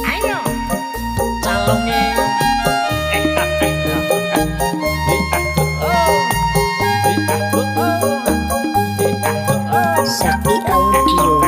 Ayo calonge Sakti Audio.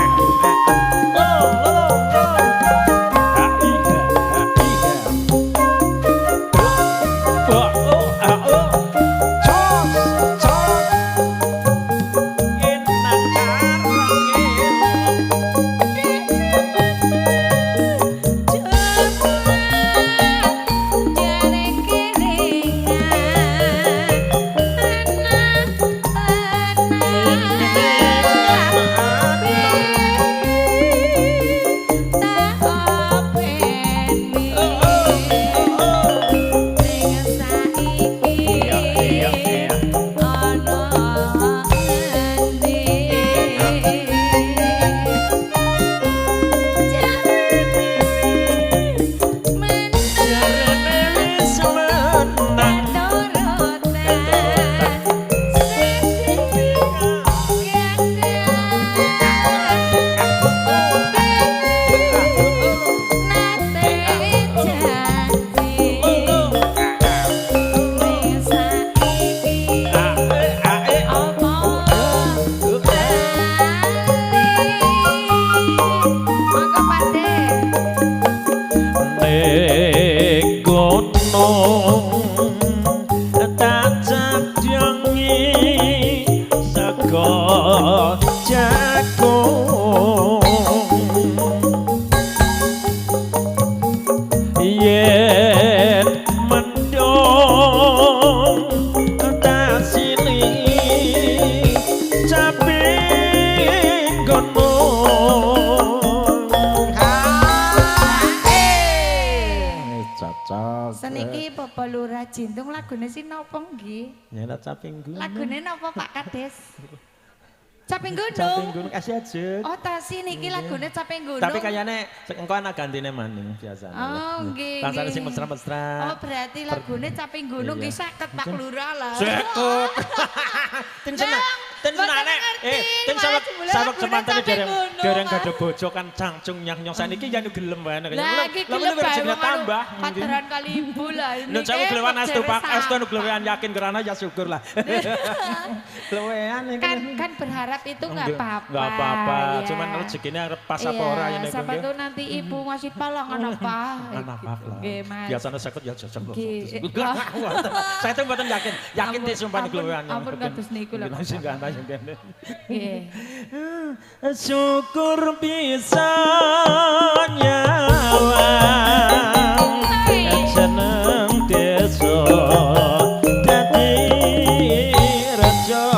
Seniki Bapak Lurah Jintung lagune si napa nggih? Nyelat Caping Gunung. Lagune napa Pak Kades? Caping Gunung. Caping Gunung kasih aja. Oh, tasi niki lagune Caping Gunung. Tapi kayaknya engko ana gantine maning biasanya. Oh, nggih. Rasane sing mesra-mesra. Oh, berarti lagune Caping Gunung ki 50 Pak Lurah lah. 50. Ten seneng. Ten senane. Ten sawek semantane dereng gadah bojo kan cangcung nyang-nyong saniki jan gelem wae. Lah iki gelem tambah. Padaran kali ibu lah. Nek saya glewan astu Pak, astu glewan yakin karena ya syukur lah. Glewean iki. Kan berharap itu enggak apa-apa. Enggak apa-apa, ya. cuman rezekine arep pas apa ora ya nek. Siapa tuh nanti ibu ngasih palangan apa? Anak lah. Nggih, Mas. Biasanya sakit ya jajak loh. Nggih. Saya tuh mboten yakin, yakin disumpah glewean. Ampun kados niku lho. Sing ganteng sing kene. Nggih. Syukur bisa nyawa seneng desa dadi rejo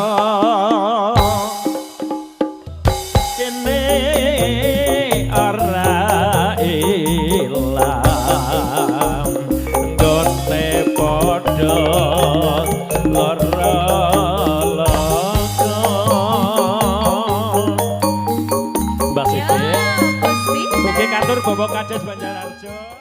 kene ora ilang gone padha lara Mbak Siti. Oke, kantor Bobo Kades Banjararjo.